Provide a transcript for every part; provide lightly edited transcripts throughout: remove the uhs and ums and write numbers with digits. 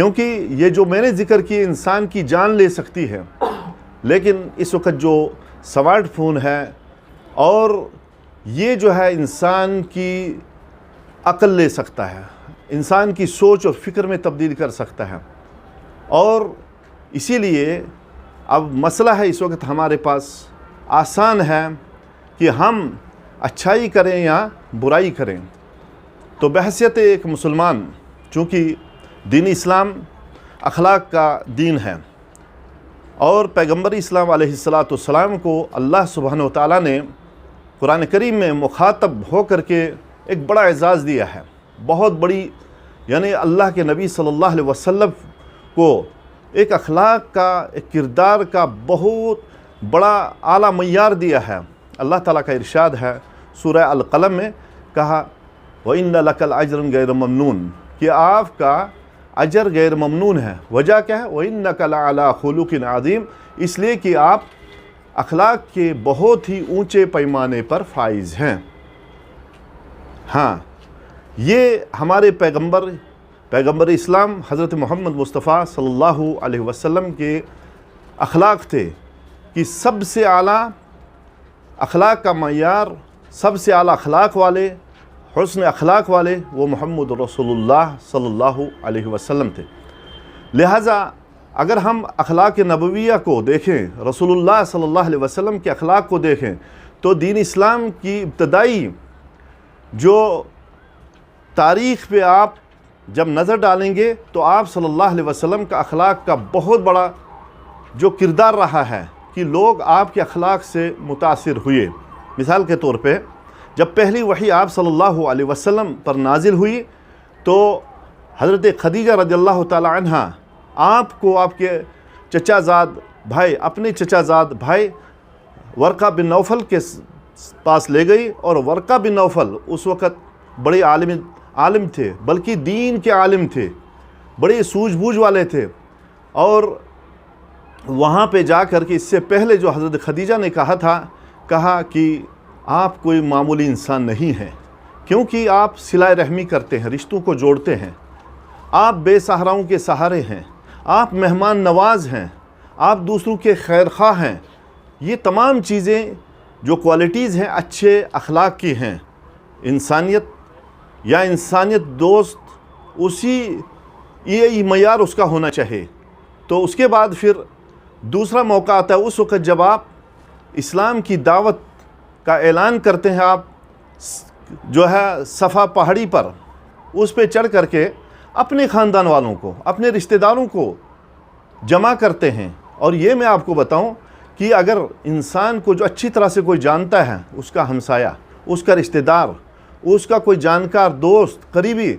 کیونکہ یہ جو میں نے ذکر کی انسان کی جان لے سکتی ہے، لیکن اس وقت جو سمارٹ فون ہے اور یہ جو ہے انسان کی عقل لے سکتا ہے، انسان کی سوچ اور فکر میں تبدیل کر سکتا ہے، اور اسی لیے اب مسئلہ ہے اس وقت ہمارے پاس، آسان ہے کہ ہم اچھائی کریں یا برائی کریں۔ تو بحیثیت ایک مسلمان، چونکہ دین اسلام اخلاق کا دین ہے، اور پیغمبر اسلام علیہ السلام کو اللہ سبحانہ وتعالیٰ نے قرآن کریم میں مخاطب ہو کر کے ایک بڑا اعزاز دیا ہے، بہت بڑی، یعنی اللہ کے نبی صلی اللہ علیہ وسلم کو ایک اخلاق کا، ایک کردار کا بہت بڑا اعلیٰ معیار دیا ہے۔ اللہ تعالیٰ کا ارشاد ہے سورہ القلم میں، کہا وَإِنَّ لَكَ الْأَجْرًا غَيْرَ مَمْنُونَ، کہ آپ کا اجر غیر ممنون ہے۔ وجہ کیا ہے؟ وَإِنَّكَ لَعَلَىٰ خُلُقٍ عَظِيمٍ، اس لیے کہ آپ اخلاق کے بہت ہی اونچے پیمانے پر فائز ہیں۔ ہاں، یہ ہمارے پیغمبر اسلام حضرت محمد مصطفیٰ صلی اللہ علیہ وسلم کے اخلاق تھے کہ سب سے اعلیٰ اخلاق کا معیار، سب سے اعلیٰ اخلاق والے، حسن اخلاق والے وہ محمد رسول اللہ صلی اللہ علیہ وسلم تھے۔ لہٰذا اگر ہم اخلاق نبویہ کو دیکھیں، رسول اللہ صلی اللہ علیہ وسلم کے اخلاق کو دیکھیں، تو دین اسلام کی ابتدائی جو تاریخ پہ آپ جب نظر ڈالیں گے تو آپ صلی اللہ علیہ وسلم کا اخلاق کا بہت بڑا جو کردار رہا ہے کہ لوگ آپ کے اخلاق سے متاثر ہوئے۔ مثال کے طور پہ جب پہلی وحی آپ صلی اللہ علیہ وسلم پر نازل ہوئی تو حضرت خدیجہ رضی اللہ تعالی عنہ آپ کو آپ کے چچا زاد بھائی، اپنے چچا زاد بھائی ورقہ بن نوفل کے پاس لے گئی، اور ورقہ بن نوفل اس وقت بڑے عالم تھے، بلکہ دین کے عالم تھے، بڑے سوجھ بوجھ والے تھے، اور وہاں پہ جا کر کے اس سے پہلے جو حضرت خدیجہ نے کہا کہ آپ کوئی معمولی انسان نہیں ہیں، کیونکہ آپ صلہ رحمی کرتے ہیں، رشتوں کو جوڑتے ہیں، آپ بے سہاراؤں کے سہارے ہیں، آپ مہمان نواز ہیں، آپ دوسروں کے خیر خواہ ہیں۔ یہ تمام چیزیں جو کوالٹیز ہیں اچھے اخلاق کی ہیں، انسانیت یا انسانیت دوست، اسی یہ معیار اس کا ہونا چاہیے۔ تو اس کے بعد پھر دوسرا موقع آتا ہے اس وقت جب آپ اسلام کی دعوت کا اعلان کرتے ہیں، آپ جو ہے صفا پہاڑی پر اس پہ چڑھ کر کے اپنے خاندان والوں کو، اپنے رشتہ داروں کو جمع کرتے ہیں۔ اور یہ میں آپ کو بتاؤں کہ اگر انسان کو جو اچھی طرح سے کوئی جانتا ہے، اس کا ہمسایہ، اس کا رشتہ دار، اس کا کوئی جانکار دوست قریبی،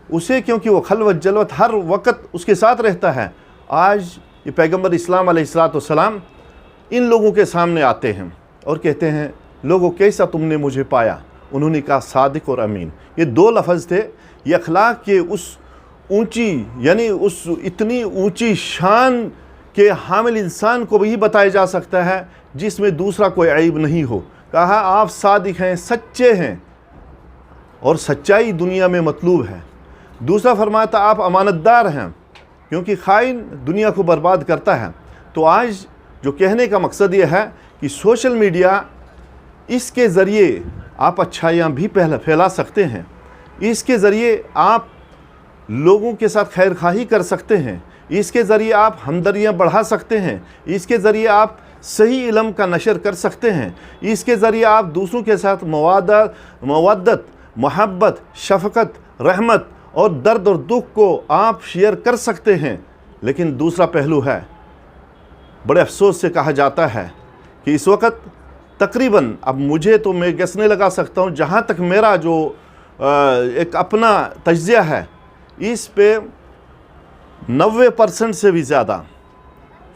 اسے کیونکہ وہ خلوت جلوت ہر وقت اس کے ساتھ رہتا ہے، آج یہ پیغمبر اسلام علیہ السلام ان لوگوں کے سامنے آتے ہیں اور کہتے ہیں لوگوں کیسا تم نے مجھے پایا؟ انہوں نے کہا صادق اور امین۔ یہ دو لفظ تھے، یہ اخلاق کے اس اونچی، یعنی اس اتنی اونچی شان کے حامل انسان کو بھی بتایا جا سکتا ہے جس میں دوسرا کوئی عیب نہیں ہو۔ کہا آپ صادق ہیں، سچے ہیں، اور سچائی دنیا میں مطلوب ہے۔ دوسرا فرماتا آپ امانت دار ہیں، کیونکہ خائن دنیا کو برباد کرتا ہے۔ تو آج جو کہنے کا مقصد یہ ہے کہ سوشل میڈیا، اس کے ذریعے آپ اچھائیاں بھی پھیلا سکتے ہیں، اس کے ذریعے آپ لوگوں کے ساتھ خیر خواہی کر سکتے ہیں، اس کے ذریعے آپ ہمدردیاں بڑھا سکتے ہیں، اس کے ذریعے آپ صحیح علم کا نشر کر سکتے ہیں، اس کے ذریعے آپ دوسروں کے ساتھ مودت، محبت، شفقت، رحمت اور درد اور دکھ کو آپ شیئر کر سکتے ہیں۔ لیکن دوسرا پہلو ہے، بڑے افسوس سے کہا جاتا ہے کہ اس وقت تقریباً، اب مجھے تو میں گیس نہیں لگا سکتا ہوں، جہاں تک میرا جو ایک اپنا تجزیہ ہے، اس پہ 90% سے بھی زیادہ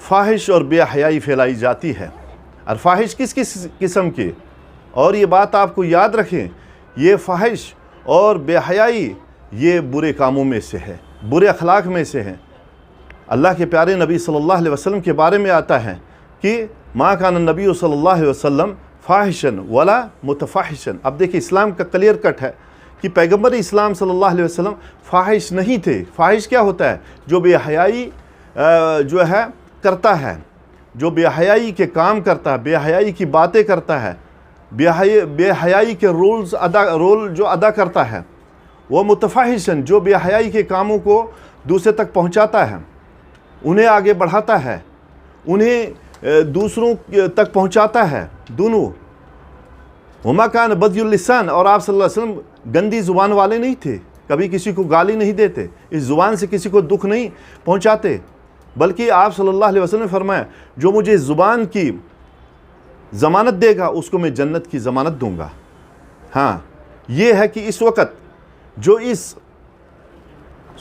فاحش اور بے حیائی پھیلائی جاتی ہے۔ اور فاحش کس قسم کی؟ اور یہ بات آپ کو یاد رکھیں، یہ فاحش اور بے حیائی یہ برے کاموں میں سے ہے، برے اخلاق میں سے ہے۔ اللہ کے پیارے نبی صلی اللہ علیہ وسلم کے بارے میں آتا ہے کہ ما کان النبی صلی اللہ علیہ وسلم فاحشن ولا متفاحشن۔ اب دیکھیں اسلام کا کلیئر کٹ ہے کہ پیغمبر اسلام صلی اللہ علیہ وسلم فاحش نہیں تھے۔ فاحش کیا ہوتا ہے؟ جو بے حیائی جو ہے کرتا ہے، جو بے حیائی کے کام کرتا ہے، بے حیائی کی باتیں کرتا ہے، بے حیائی کے رول جو ادا کرتا ہے، وہ متفاحشن، جو بے حیائی کے کاموں کو دوسرے تک پہنچاتا ہے، انہیں آگے بڑھاتا ہے، انہیں دوسروں تک پہنچاتا ہے، دونوں۔ وما کان بدی اللسان، اور آپ صلی اللہ علیہ وسلم گندی زبان والے نہیں تھے، کبھی کسی کو گالی نہیں دیتے، اس زبان سے کسی کو دکھ نہیں پہنچاتے، بلکہ آپ صلی اللہ علیہ وسلم نے فرمایا جو مجھے زبان کی ضمانت دے گا اس کو میں جنت کی ضمانت دوں گا۔ ہاں، یہ ہے کہ اس وقت جو اس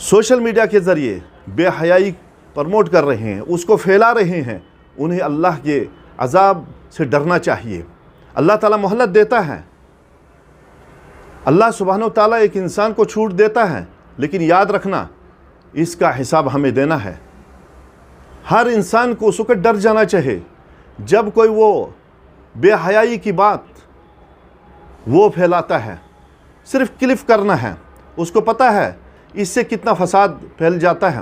سوشل میڈیا کے ذریعے بے حیائی پروموٹ کر رہے ہیں، اس کو پھیلا رہے ہیں، انہیں اللہ کے عذاب سے ڈرنا چاہیے۔ اللہ تعالیٰ مہلت دیتا ہے، اللہ سبحانہ و تعالیٰ ایک انسان کو چھوٹ دیتا ہے، لیکن یاد رکھنا اس کا حساب ہمیں دینا ہے۔ ہر انسان کو اس وقت ڈر جانا چاہے جب کوئی وہ بے حیائی کی بات وہ پھیلاتا ہے، صرف کلپ کرنا ہے، اس کو پتہ ہے اس سے کتنا فساد پھیل جاتا ہے۔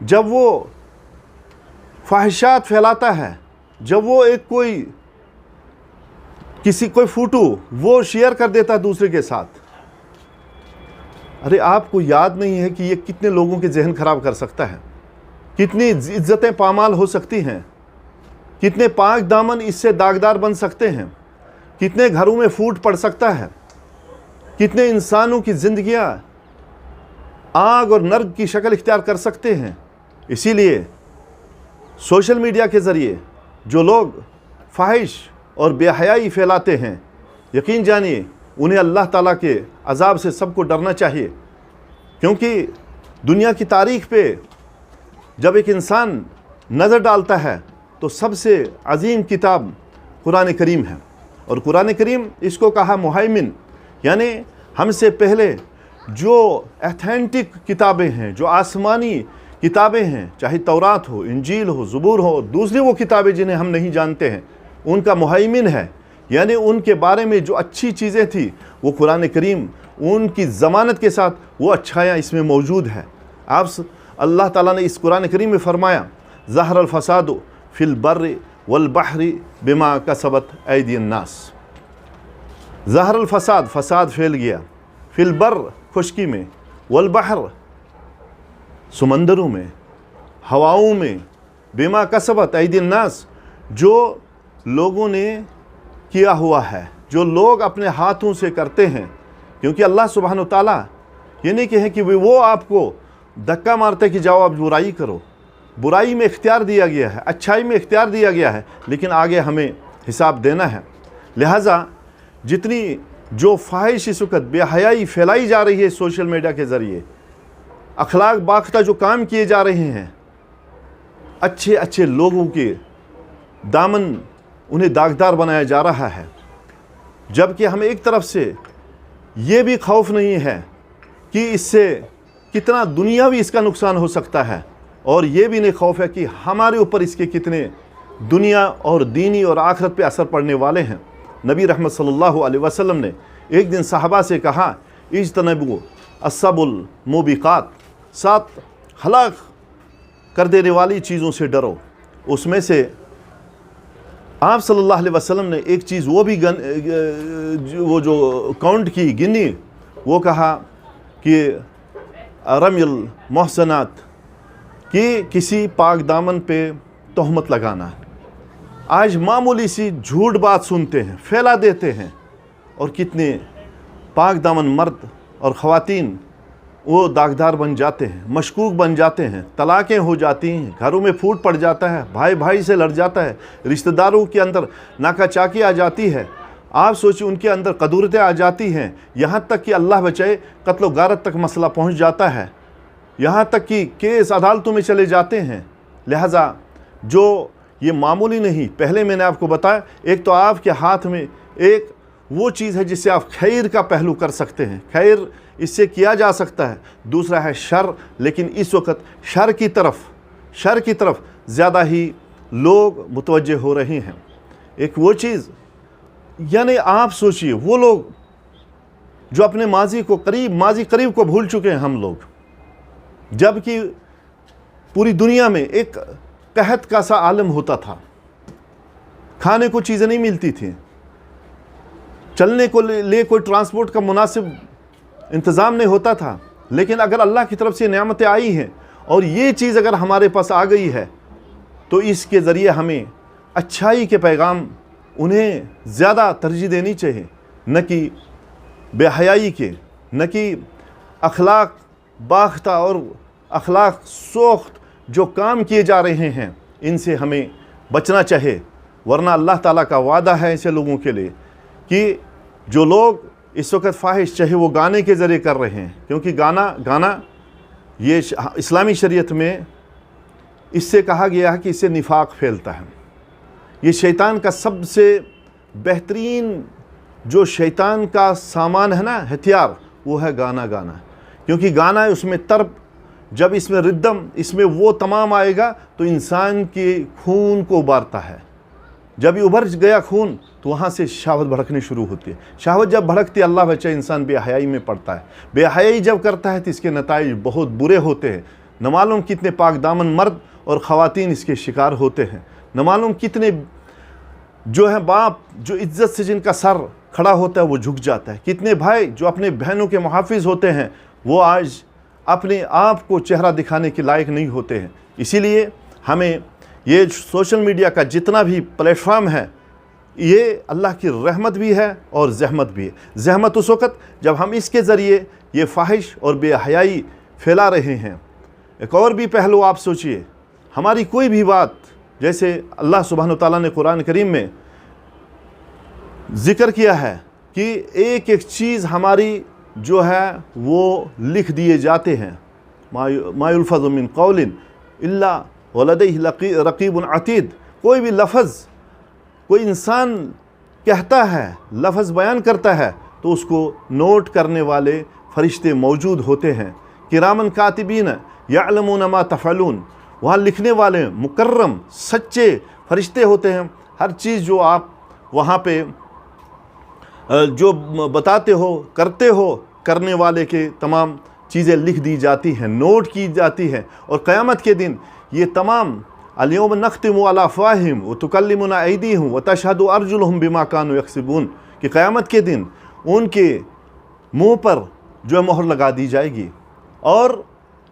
جب وہ فحشات پھیلاتا ہے، جب وہ کوئی فوٹو وہ شیئر کر دیتا ہے دوسرے کے ساتھ، ارے آپ کو یاد نہیں ہے کہ یہ کتنے لوگوں کے ذہن خراب کر سکتا ہے، کتنی عزتیں پامال ہو سکتی ہیں، کتنے پاک دامن اس سے داغدار بن سکتے ہیں، کتنے گھروں میں پھوٹ پڑ سکتا ہے، کتنے انسانوں کی زندگیاں آگ اور نرگ کی شکل اختیار کر سکتے ہیں۔ اسی لیے سوشل میڈیا کے ذریعے جو لوگ فاحش اور بے حیائی پھیلاتے ہیں، یقین جانیے انہیں اللہ تعالیٰ کے عذاب سے سب کو ڈرنا چاہیے، کیونکہ دنیا کی تاریخ پہ جب ایک انسان نظر ڈالتا ہے تو سب سے عظیم کتاب قرآن کریم ہے، اور قرآن کریم اس کو کہا مہیمن، یعنی ہم سے پہلے جو ایتھینٹک کتابیں ہیں، جو آسمانی کتابیں ہیں، چاہے تورات ہو، انجیل ہو، زبور ہو، دوسری وہ کتابیں جنہیں ہم نہیں جانتے ہیں، ان کا مہیمن ہے، یعنی ان کے بارے میں جو اچھی چیزیں تھیں وہ قرآن کریم ان کی ضمانت کے ساتھ وہ اچھائیاں اس میں موجود ہے۔ اللہ تعالیٰ نے اس قرآن کریم میں فرمایا ظہر الفساد فی البر والبحر بما کسبت ایدی الناس۔ ظہر الفساد، فساد پھیل گیا، فی البر خشکی میں، والبحر سمندروں میں، ہواؤں میں، بما کسبت ایدی الناس جو لوگوں نے کیا ہوا ہے، جو لوگ اپنے ہاتھوں سے کرتے ہیں، کیونکہ اللہ سبحانہ و تعالیٰ یہ نہیں کہیں کہ وہ آپ کو دھکا مارتے کہ جاؤ آپ برائی کرو، برائی میں اختیار دیا گیا ہے، اچھائی میں اختیار دیا گیا ہے، لیکن آگے ہمیں حساب دینا ہے۔ لہٰذا جتنی جو فاحش اس وقت بے حیائی پھیلائی جا رہی ہے سوشل میڈیا کے ذریعے، اخلاق باختہ جو کام کیے جا رہے ہیں، اچھے اچھے لوگوں کے دامن انہیں داغدار بنایا جا رہا ہے، جبکہ ہمیں ایک طرف سے یہ بھی خوف نہیں ہے کہ اس سے کتنا دنیاوی اس کا نقصان ہو سکتا ہے، اور یہ بھی نہیں خوف ہے کہ ہمارے اوپر اس کے کتنے دنیا اور دینی اور آخرت پہ اثر پڑنے والے ہیں۔ نبی رحمت صلی اللہ علیہ وسلم نے ایک دن صحابہ سے کہا اجتنبوا السبع الموبقات، 7 ہلاک کر دینے والی چیزوں سے ڈرو۔ اس میں سے آپ صلی اللہ علیہ وسلم نے ایک چیز وہ بھی وہ جو کاؤنٹ کی، گنی، وہ کہا کہ رمی المحسنات، کہ کسی پاک دامن پہ تہمت لگانا۔ آج معمولی سی جھوٹ بات سنتے ہیں، پھیلا دیتے ہیں، اور کتنے پاک دامن مرد اور خواتین وہ داغدار بن جاتے ہیں، مشکوک بن جاتے ہیں، طلاقیں ہو جاتی ہیں، گھروں میں پھوٹ پڑ جاتا ہے، بھائی بھائی سے لڑ جاتا ہے، رشتہ داروں کے اندر ناکا چاکی آ جاتی ہے، آپ سوچیں ان کے اندر قدورتیں آ جاتی ہیں، یہاں تک کہ اللہ بچائے قتل و غارت تک مسئلہ پہنچ جاتا ہے، یہاں تک کہ کیس عدالتوں میں چلے جاتے ہیں۔ لہٰذا جو یہ معمولی نہیں، پہلے میں نے آپ کو بتایا، ایک تو آپ کے ہاتھ میں ایک وہ چیز ہے جس سے آپ خیر کا پہلو کر سکتے ہیں، خیر اس سے کیا جا سکتا ہے، دوسرا ہے شر، لیکن اس وقت شر کی طرف زیادہ ہی لوگ متوجہ ہو رہے ہیں۔ ایک وہ چیز، یعنی آپ سوچئے وہ لوگ جو اپنے ماضی قریب کو بھول چکے ہیں ہم لوگ، جبکہ پوری دنیا میں ایک قحط کا سا عالم ہوتا تھا، کھانے کو چیزیں نہیں ملتی تھیں، چلنے کو لے کوئی ٹرانسپورٹ کا مناسب انتظام نہیں ہوتا تھا، لیکن اگر اللہ کی طرف سے نعمتیں آئی ہیں اور یہ چیز اگر ہمارے پاس آ گئی ہے تو اس کے ذریعے ہمیں اچھائی کے پیغام انہیں زیادہ ترجیح دینی چاہیے، نہ کہ بے حیائی کے، نہ کہ اخلاق باختہ اور اخلاق سوخت جو کام کیے جا رہے ہیں ان سے ہمیں بچنا چاہے، ورنہ اللہ تعالیٰ کا وعدہ ہے ایسے لوگوں کے لیے کہ جو لوگ اس وقت فاحش چاہے وہ گانے کے ذریعے کر رہے ہیں، کیونکہ گانا یہ اسلامی شریعت میں اس سے کہا گیا ہے کہ اس سے نفاق پھیلتا ہے، یہ شیطان کا سب سے بہترین جو شیطان کا سامان ہے نا، ہتھیار، وہ ہے گانا، کیونکہ گانا اس میں طرب، جب اس میں ردم، اس میں وہ تمام آئے گا تو انسان کے خون کو ابارتا ہے، جب یہ ابھر گیا خون تو وہاں سے شہوت بھڑکنے شروع ہوتی ہے، شہوت جب بھڑکتی ہے اللہ بچائے انسان بے حیائی میں پڑتا ہے، بے حیائی جب کرتا ہے تو اس کے نتائج بہت برے ہوتے ہیں، نہ معلوم کتنے پاک دامن مرد اور خواتین اس کے شکار ہوتے ہیں، نہ معلوم کتنے جو ہیں باپ جو عزت سے جن کا سر کھڑا ہوتا ہے وہ جھک جاتا ہے، کتنے بھائی جو اپنے بہنوں کے محافظ ہوتے ہیں وہ آج اپنے آپ کو چہرہ دکھانے کے لائق نہیں ہوتے ہیں۔ اسی لیے ہمیں یہ سوشل میڈیا کا جتنا بھی پلیٹ فارم ہے یہ اللہ کی رحمت بھی ہے اور زحمت بھی ہے۔ زحمت اس وقت جب ہم اس کے ذریعے یہ فاحش اور بے حیائی پھیلا رہے ہیں۔ ایک اور بھی پہلو آپ سوچئے، ہماری کوئی بھی بات، جیسے اللہ سبحانہ وتعالیٰ نے قرآن کریم میں ذکر کیا ہے کہ ایک چیز ہماری جو ہے وہ لکھ دیے جاتے ہیں، ما یلفظ من قول الا ولدیہ رقیب عتید، کوئی بھی لفظ کوئی انسان کہتا ہے، لفظ بیان کرتا ہے تو اس کو نوٹ کرنے والے فرشتے موجود ہوتے ہیں، کرامن کاتبین یعلمون ما تفعلون، وہاں لکھنے والے مکرم سچے فرشتے ہوتے ہیں، ہر چیز جو آپ وہاں پہ جو بتاتے ہو کرتے ہو، کرنے والے کے تمام چیزیں لکھ دی جاتی ہیں، نوٹ کی جاتی ہیں، اور قیامت کے دن یہ تمام الیوم نختم علی افواہہم وتکلمنا ایدیہم وتشہد ارجلہم بما کانوا یکسبون، کہ قیامت کے دن ان کے منہ پر جو مہر لگا دی جائے گی اور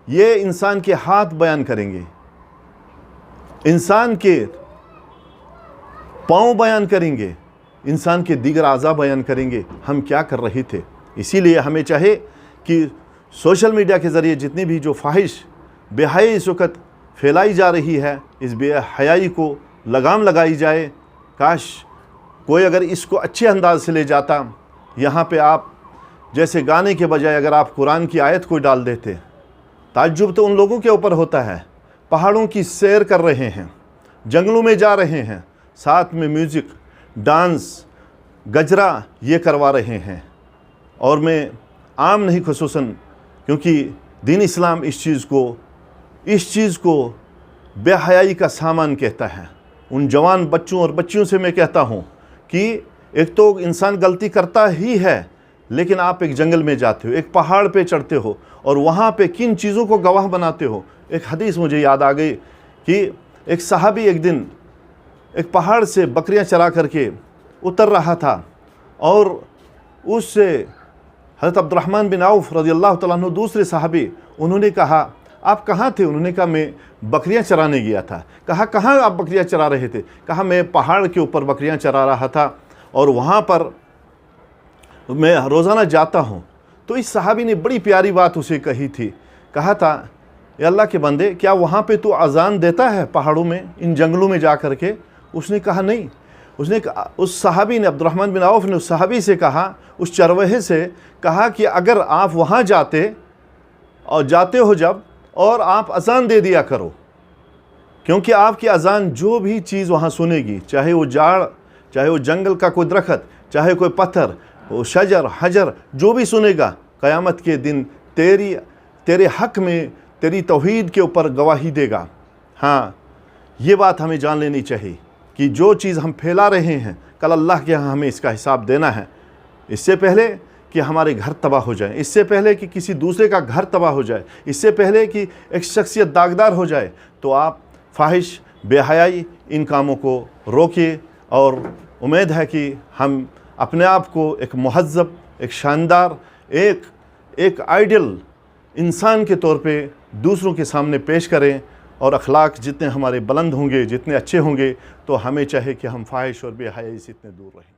یہ انسان کے ہاتھ بیان کریں گے، انسان کے پاؤں بیان کریں گے، انسان کے دیگر اعضاء بیان کریں گے ہم کیا کر رہے تھے۔ اسی لیے ہمیں چاہے کہ سوشل میڈیا کے ذریعے جتنی بھی جو فاحش بے حیائی اس وقت پھیلائی جا رہی ہے، اس بے حیائی کو لگام لگائی جائے۔ کاش کوئی اگر اس کو اچھے انداز سے لے جاتا، یہاں پہ آپ جیسے گانے کے بجائے اگر آپ قرآن کی آیت کو ڈال دیتے، تعجب تو ان لوگوں کے اوپر ہوتا ہے، پہاڑوں کی سیر کر رہے ہیں، جنگلوں میں جا رہے ہیں، ساتھ میں میوزک، ڈانس، گجرا یہ کروا رہے ہیں، اور میں عام نہیں خصوصاً کیونکہ دین اسلام اس چیز کو بے حیائی کا سامان کہتا ہے۔ ان جوان بچوں اور بچیوں سے میں کہتا ہوں کہ ایک تو انسان غلطی کرتا ہی ہے، لیکن آپ ایک جنگل میں جاتے ہو، ایک پہاڑ پہ چڑھتے ہو اور وہاں پہ کن چیزوں کو گواہ بناتے ہو۔ ایک حدیث مجھے یاد آ گئی کہ ایک صحابی ایک دن ایک پہاڑ سے بکریاں چرا کر کے اتر رہا تھا، اور اس سے حضرت عبد الرحمن بن عوف رضی اللہ تعالیٰ عنہ دوسرے صحابی، انہوں نے کہا آپ کہاں تھے؟ انہوں نے کہا میں بکریاں چرانے گیا تھا۔ کہا کہاں آپ بکریاں چرا رہے تھے؟ کہا میں پہاڑ کے اوپر بکریاں چرا رہا تھا اور وہاں پر میں روزانہ جاتا ہوں۔ تو اس صحابی نے بڑی پیاری بات اسے کہی تھی، کہا تھا اے اللہ کے بندے کیا وہاں پہ تو اذان دیتا ہے پہاڑوں میں، ان جنگلوں میں جا کر کے؟ اس نے کہا نہیں۔ اس صحابی نے، عبد الرحمن بن عوف نے اس صحابی سے کہا، اس چروہے سے کہا کہ اگر آپ وہاں جاتے ہو جب، اور آپ اذان دے دیا کرو، کیونکہ آپ کی اذان جو بھی چیز وہاں سنے گی، چاہے وہ جاڑ، چاہے وہ جنگل کا کوئی درخت، چاہے کوئی پتھر، وہ شجر حجر جو بھی سنے گا، قیامت کے دن تیرے حق میں تیری توحید کے اوپر گواہی دے گا۔ ہاں یہ بات ہمیں جان لینی چاہیے کہ جو چیز ہم پھیلا رہے ہیں کل اللہ کے ہاں ہمیں اس کا حساب دینا ہے۔ اس سے پہلے کہ ہمارے گھر تباہ ہو جائیں، اس سے پہلے کہ کسی دوسرے کا گھر تباہ ہو جائے، اس سے پہلے کہ ایک شخصیت داغدار ہو جائے، تو آپ فاحش، بے حیائی ان کاموں کو روکیے، اور امید ہے کہ ہم اپنے آپ کو ایک مہذب، ایک شاندار، ایک آئیڈیل انسان کے طور پہ دوسروں کے سامنے پیش کریں، اور اخلاق جتنے ہمارے بلند ہوں گے، جتنے اچھے ہوں گے، تو ہمیں چاہے کہ ہم فاحش اور بے حیائی سے اتنے دور رہیں۔